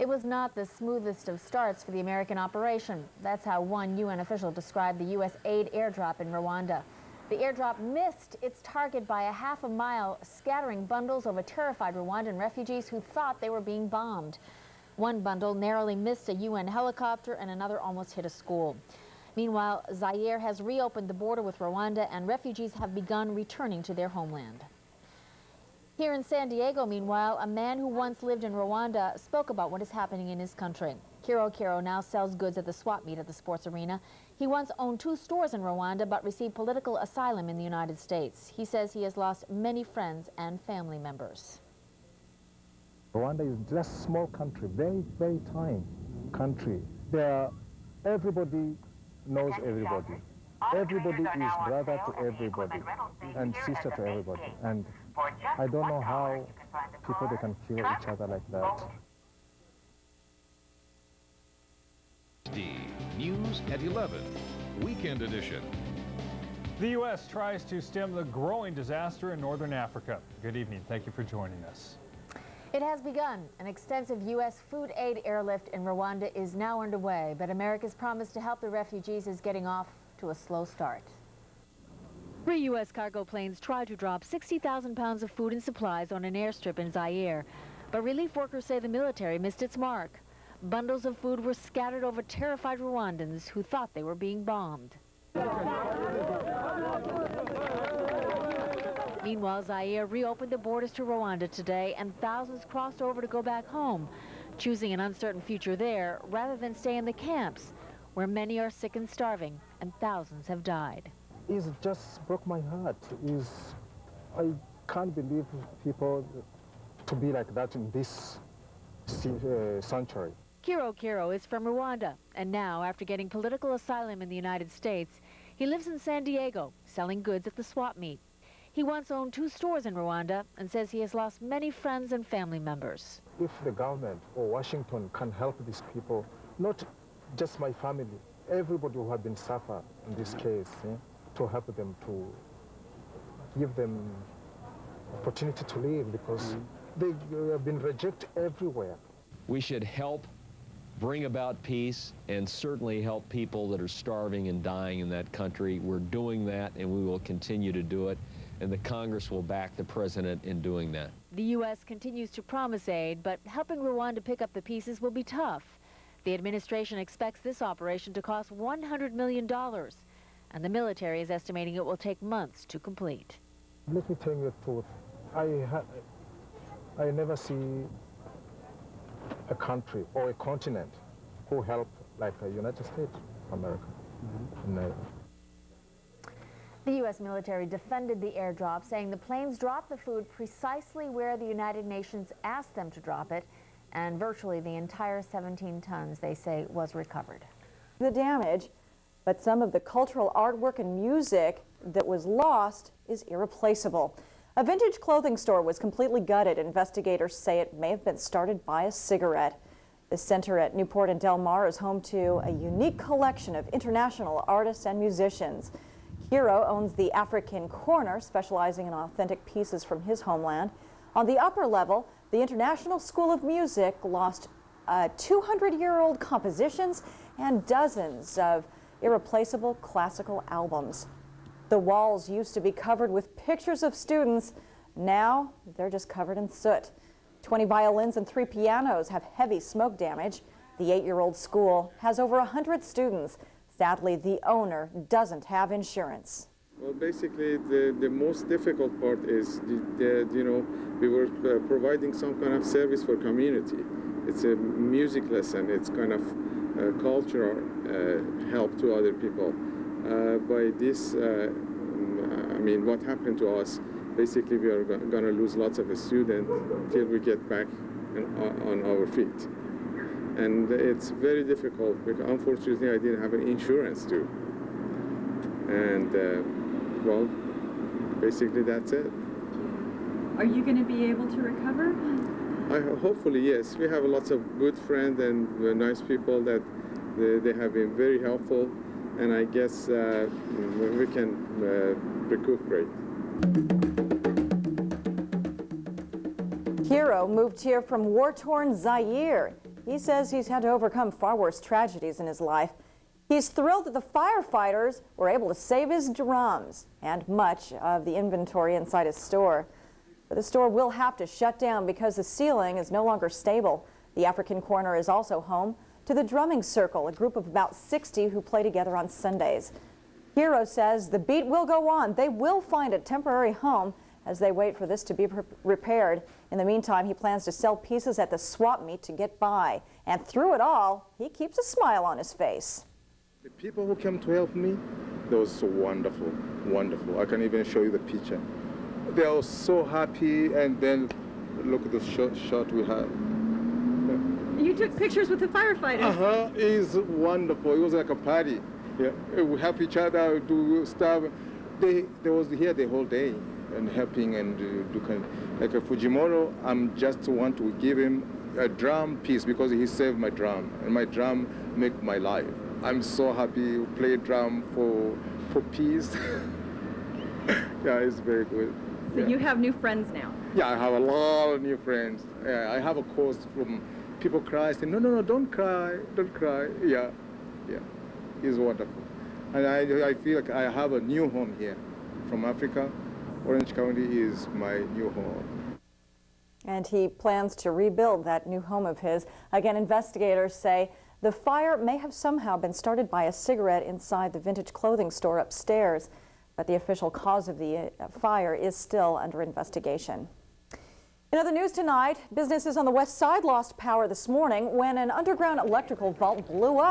It was not the smoothest of starts for the American operation. That's how one UN official described the U.S. aid airdrop in Rwanda. The airdrop missed its target by a half a mile, scattering bundles over terrified Rwandan refugees who thought they were being bombed. One bundle narrowly missed a UN helicopter and another almost hit a school. Meanwhile, Zaire has reopened the border with Rwanda and refugees have begun returning to their homeland. Here in San Diego, meanwhile, a man who once lived in Rwanda spoke about what is happening in his country. KiroKiro now sells goods at the swap meet at the sports arena. He once owned 2 stores in Rwanda but received political asylum in the United States. He says he has lost many friends and family members. Rwanda is just a small country, very, very tiny country. Everybody knows everybody. Everybody is brother to everybody and sister to everybody. And I don't know how people they can kill each other like that. News at 11, Weekend Edition. The U.S. tries to stem the growing disaster in northern Africa. Good evening. Thank you for joining us. It has begun. An extensive U.S. food aid airlift in Rwanda is now underway, but America's promise to help the refugees is getting off to a slow start. 3 U.S. cargo planes tried to drop 60,000 pounds of food and supplies on an airstrip in Zaire, but relief workers say the military missed its mark. Bundles of food were scattered over terrified Rwandans who thought they were being bombed. Meanwhile, Zaire reopened the borders to Rwanda today, and thousands crossed over to go back home, choosing an uncertain future there rather than stay in the camps, where many are sick and starving, and thousands have died. It just broke my heart. I can't believe people to be like that in this century. KiroKiro is from Rwanda, and now, after getting political asylum in the United States, he lives in San Diego, selling goods at the swap meet. He once owned 2 stores in Rwanda and says he has lost many friends and family members. If the government or Washington can help these people, not just my family, everybody who have been suffered in this case, to help them, to give them opportunity to live, because they have been rejected everywhere. We should help bring about peace and certainly help people that are starving and dying in that country. We're doing that, and we will continue to do it, and the Congress will back the president in doing that. The U.S. continues to promise aid, but helping Rwanda pick up the pieces will be tough. The administration expects this operation to cost $100 million, and the military is estimating it will take months to complete. Let me tell you the truth. I never see a country or a continent who help like the United States of America. The U.S. military defended the airdrop, saying the planes dropped the food precisely where the United Nations asked them to drop it, and virtually the entire 17 tons, they say, was recovered. The damage, but some of the cultural artwork and music that was lost is irreplaceable. A vintage clothing store was completely gutted. Investigators say it may have been started by a cigarette. The center at Newport and Del Mar is home to a unique collection of international artists and musicians. Kiro owns the African Corner, specializing in authentic pieces from his homeland. On the upper level, the International School of Music lost 200-year-old compositions and dozens of irreplaceable classical albums. The walls used to be covered with pictures of students. Now they're just covered in soot. 20 violins and 3 pianos have heavy smoke damage. The 8-year-old school has over 100 students. Sadly, the owner doesn't have insurance. Well, basically, the most difficult part is, we were providing some kind of service for community. It's a music lesson. It's kind of cultural help to other people. By this, what happened to us, basically we are going to lose lots of students till we get back on our feet. And it's very difficult because unfortunately I didn't have an insurance too. And well, basically that's it. Are you going to be able to recover? Hopefully, yes. We have lots of good friends and nice people that they have been very helpful, and I guess we can recuperate. Kiro moved here from war-torn Zaire. He says he's had to overcome far worse tragedies in his life. He's thrilled that the firefighters were able to save his drums and much of the inventory inside his store. But the store will have to shut down because the ceiling is no longer stable. The African Corner is also home to the Drumming Circle, a group of about 60 who play together on Sundays. Kiro says the beat will go on. They will find a temporary home as they wait for this to be repaired. In the meantime, he plans to sell pieces at the swap meet to get by. And through it all, he keeps a smile on his face. The people who came to help me, they were so wonderful, wonderful. I can even show you the picture. They were so happy, and then look at the shot we had. You took pictures with the firefighters. It's wonderful. It was like a party. Yeah, we help each other do stuff. They was here the whole day and helping and do kind of, like a Fujimoro. I'm just want to give him a drum piece because he saved my drum, and my drum make my life. I'm so happy to play drum for peace. Yeah, it's very good. So you have new friends now? Yeah, I have a lot of new friends. I have a quote from people cry, saying, no, don't cry, don't cry. Yeah, it's wonderful. And I feel like I have a new home here. From Africa, Orange County is my new home. And he plans to rebuild that new home of his. Again, investigators say the fire may have somehow been started by a cigarette inside the vintage clothing store upstairs, but the official cause of the fire is still under investigation. In other news tonight, businesses on the west side lost power this morning when an underground electrical vault blew up.